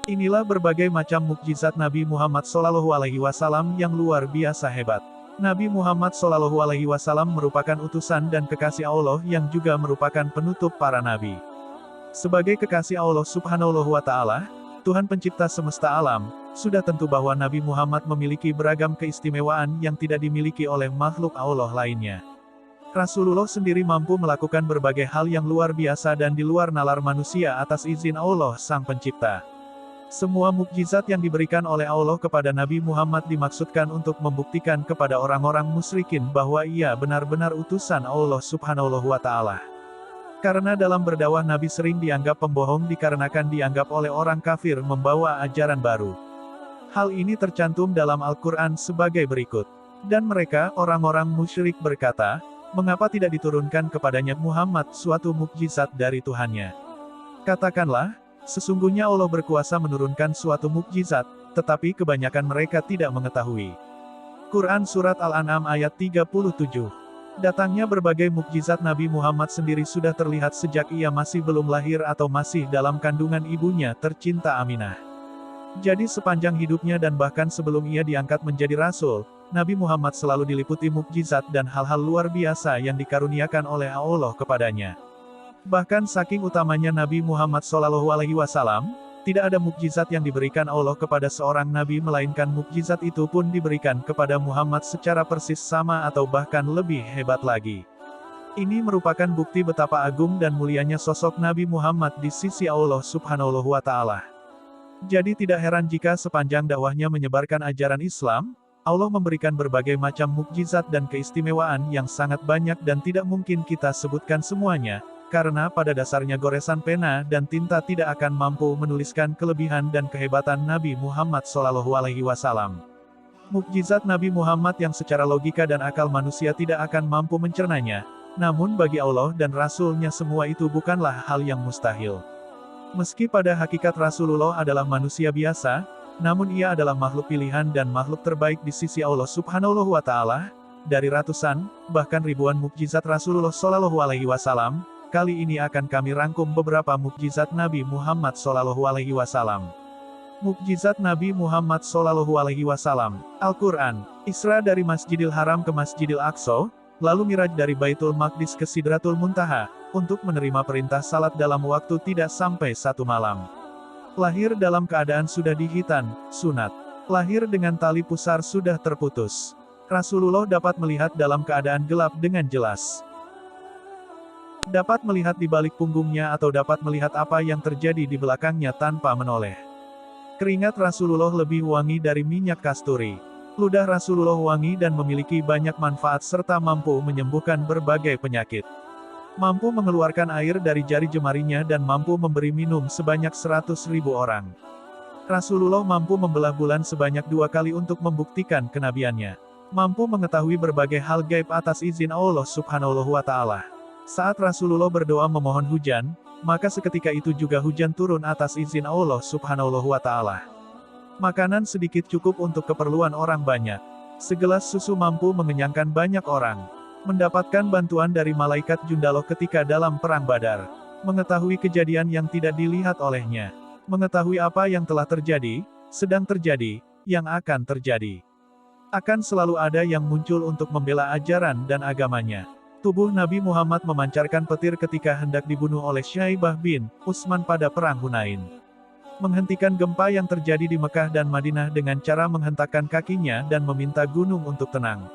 Inilah berbagai macam mukjizat Nabi Muhammad SAW yang luar biasa hebat. Nabi Muhammad SAW merupakan utusan dan kekasih Allah yang juga merupakan penutup para nabi. Sebagai kekasih Allah Subhanahu wa Ta'ala, Tuhan Pencipta semesta alam, sudah tentu bahwa Nabi Muhammad memiliki beragam keistimewaan yang tidak dimiliki oleh makhluk Allah lainnya. Rasulullah sendiri mampu melakukan berbagai hal yang luar biasa dan di luar nalar manusia atas izin Allah Sang Pencipta. Semua mukjizat yang diberikan oleh Allah kepada Nabi Muhammad dimaksudkan untuk membuktikan kepada orang-orang musyrikin bahwa ia benar-benar utusan Allah Subhanahu wa Ta'ala. Karena dalam berdakwah Nabi sering dianggap pembohong dikarenakan dianggap oleh orang kafir membawa ajaran baru. Hal ini tercantum dalam Al-Quran sebagai berikut. Dan mereka, orang-orang musyrik berkata, mengapa tidak diturunkan kepadanya Muhammad suatu mukjizat dari Tuhannya? Katakanlah, sesungguhnya Allah berkuasa menurunkan suatu mukjizat, tetapi kebanyakan mereka tidak mengetahui. Quran Surat Al-An'am ayat 37. Datangnya berbagai mukjizat Nabi Muhammad sendiri sudah terlihat sejak ia masih belum lahir atau masih dalam kandungan ibunya tercinta Aminah. Jadi sepanjang hidupnya dan bahkan sebelum ia diangkat menjadi Rasul, Nabi Muhammad selalu diliputi mukjizat dan hal-hal luar biasa yang dikaruniakan oleh Allah kepadanya. Bahkan saking utamanya Nabi Muhammad SAW, tidak ada mukjizat yang diberikan Allah kepada seorang Nabi melainkan mukjizat itu pun diberikan kepada Muhammad secara persis sama atau bahkan lebih hebat lagi. Ini merupakan bukti betapa agung dan mulianya sosok Nabi Muhammad di sisi Allah Subhanahu wa Ta'ala. Jadi tidak heran jika sepanjang dakwahnya menyebarkan ajaran Islam, Allah memberikan berbagai macam mukjizat dan keistimewaan yang sangat banyak dan tidak mungkin kita sebutkan semuanya, karena pada dasarnya goresan pena dan tinta tidak akan mampu menuliskan kelebihan dan kehebatan Nabi Muhammad SAW. Mukjizat Nabi Muhammad yang secara logika dan akal manusia tidak akan mampu mencernanya, namun bagi Allah dan Rasul-Nya semua itu bukanlah hal yang mustahil. Meski pada hakikat Rasulullah adalah manusia biasa, namun ia adalah makhluk pilihan dan makhluk terbaik di sisi Allah Subhanahu wa Ta'ala. Dari ratusan, bahkan ribuan mukjizat Rasulullah SAW, kali ini akan kami rangkum beberapa mukjizat Nabi Muhammad SAW. Mukjizat Nabi Muhammad SAW. Al-Quran. Isra dari Masjidil Haram ke Masjidil Aqsa, lalu Miraj dari Baitul Maqdis ke Sidratul Muntaha, untuk menerima perintah salat dalam waktu tidak sampai 1 malam. Lahir dalam keadaan sudah dihitan, sunat. Lahir dengan tali pusar sudah terputus. Rasulullah dapat melihat dalam keadaan gelap dengan jelas. Dapat melihat di balik punggungnya atau dapat melihat apa yang terjadi di belakangnya tanpa menoleh. Keringat Rasulullah lebih wangi dari minyak kasturi. Ludah Rasulullah wangi dan memiliki banyak manfaat serta mampu menyembuhkan berbagai penyakit. Mampu mengeluarkan air dari jari jemarinya dan mampu memberi minum sebanyak 100.000 orang. Rasulullah mampu membelah bulan sebanyak 2 kali untuk membuktikan kenabiannya. Mampu mengetahui berbagai hal gaib atas izin Allah Subhanahu wa Ta'ala. Saat Rasulullah berdoa memohon hujan, maka seketika itu juga hujan turun atas izin Allah Subhanahu wa Ta'ala. Makanan sedikit cukup untuk keperluan orang banyak. Segelas susu mampu mengenyangkan banyak orang. Mendapatkan bantuan dari malaikat Jundaloh ketika dalam perang Badar. Mengetahui kejadian yang tidak dilihat olehnya. Mengetahui apa yang telah terjadi, sedang terjadi, yang akan terjadi. Akan selalu ada yang muncul untuk membela ajaran dan agamanya. Tubuh Nabi Muhammad memancarkan petir ketika hendak dibunuh oleh Syaibah bin Utsman pada perang Hunain. Menghentikan gempa yang terjadi di Mekah dan Madinah dengan cara menghentakkan kakinya dan meminta gunung untuk tenang.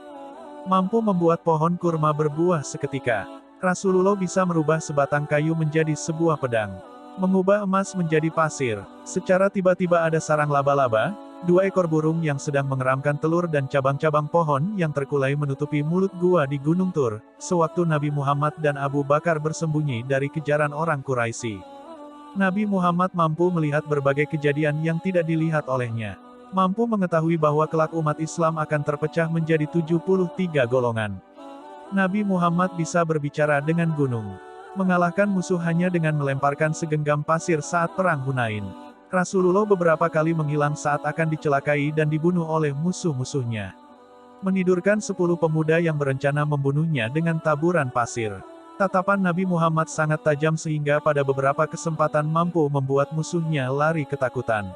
Mampu membuat pohon kurma berbuah seketika. Rasulullah bisa merubah sebatang kayu menjadi sebuah pedang. Mengubah emas menjadi pasir. Secara tiba-tiba ada sarang laba-laba, 2 ekor burung yang sedang mengeramkan telur dan cabang-cabang pohon yang terkulai menutupi mulut gua di Gunung Tur, sewaktu Nabi Muhammad dan Abu Bakar bersembunyi dari kejaran orang Quraisy. Nabi Muhammad mampu melihat berbagai kejadian yang tidak dilihat olehnya. Mampu mengetahui bahwa kelak umat Islam akan terpecah menjadi 73 golongan. Nabi Muhammad bisa berbicara dengan gunung. Mengalahkan musuh hanya dengan melemparkan segenggam pasir saat perang Hunain. Rasulullah beberapa kali menghilang saat akan dicelakai dan dibunuh oleh musuh-musuhnya. Menidurkan 10 pemuda yang berencana membunuhnya dengan taburan pasir. Tatapan Nabi Muhammad sangat tajam sehingga pada beberapa kesempatan mampu membuat musuhnya lari ketakutan.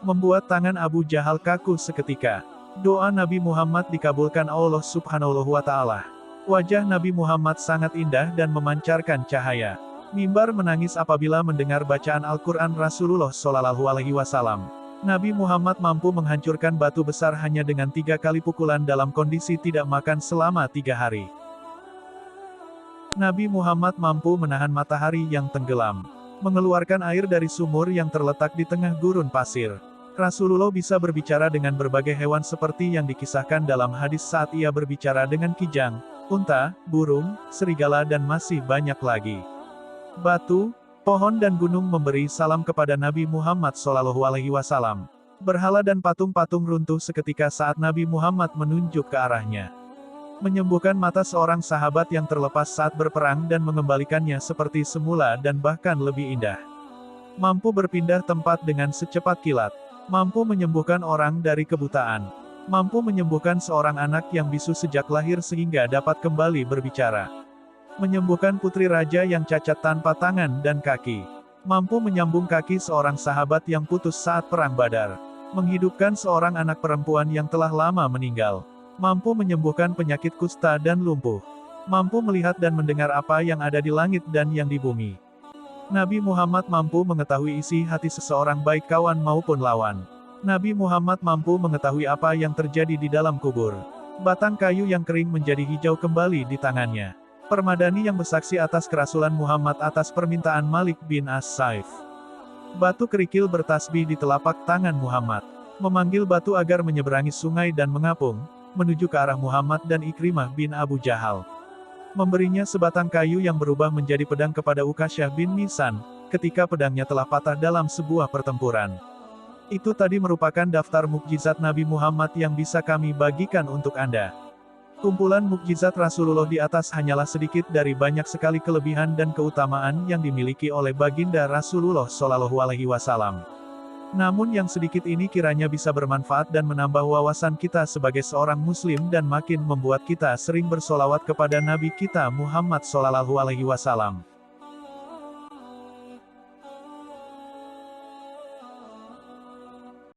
Membuat tangan Abu Jahal kaku seketika. Doa Nabi Muhammad dikabulkan Allah Subhanahu wa Ta'ala. Wajah Nabi Muhammad sangat indah dan memancarkan cahaya. Mimbar menangis apabila mendengar bacaan Al-Quran Rasulullah Shallallahu Alaihi Wasallam. Nabi Muhammad mampu menghancurkan batu besar hanya dengan 3 kali pukulan dalam kondisi tidak makan selama 3 hari. Nabi Muhammad mampu menahan matahari yang tenggelam, mengeluarkan air dari sumur yang terletak di tengah gurun pasir. Rasulullah bisa berbicara dengan berbagai hewan seperti yang dikisahkan dalam hadis saat ia berbicara dengan kijang, unta, burung, serigala dan masih banyak lagi. Batu, pohon dan gunung memberi salam kepada Nabi Muhammad SAW. Berhala dan patung-patung runtuh seketika saat Nabi Muhammad menunjuk ke arahnya. Menyembuhkan mata seorang sahabat yang terlepas saat berperang dan mengembalikannya seperti semula dan bahkan lebih indah. Mampu berpindah tempat dengan secepat kilat. Mampu menyembuhkan orang dari kebutaan. Mampu menyembuhkan seorang anak yang bisu sejak lahir sehingga dapat kembali berbicara. Menyembuhkan putri raja yang cacat tanpa tangan dan kaki. Mampu menyambung kaki seorang sahabat yang putus saat perang Badar. Menghidupkan seorang anak perempuan yang telah lama meninggal. Mampu menyembuhkan penyakit kusta dan lumpuh. Mampu melihat dan mendengar apa yang ada di langit dan yang di bumi. Nabi Muhammad mampu mengetahui isi hati seseorang baik kawan maupun lawan. Nabi Muhammad mampu mengetahui apa yang terjadi di dalam kubur. Batang kayu yang kering menjadi hijau kembali di tangannya. Permadani yang bersaksi atas kerasulan Muhammad atas permintaan Malik bin As-Saif. Batu kerikil bertasbih di telapak tangan Muhammad. Memanggil batu agar menyeberangi sungai dan mengapung, menuju ke arah Muhammad dan Ikrimah bin Abu Jahal. Memberinya sebatang kayu yang berubah menjadi pedang kepada Ukasyah bin Mihsan, ketika pedangnya telah patah dalam sebuah pertempuran. Itu tadi merupakan daftar mukjizat Nabi Muhammad yang bisa kami bagikan untuk Anda. Kumpulan mukjizat Rasulullah di atas hanyalah sedikit dari banyak sekali kelebihan dan keutamaan yang dimiliki oleh baginda Rasulullah Shallallahu Alaihi Wasallam. Namun yang sedikit ini kiranya bisa bermanfaat dan menambah wawasan kita sebagai seorang muslim dan makin membuat kita sering bersolawat kepada Nabi kita Muhammad Shallallahu Alaihi Wasallam.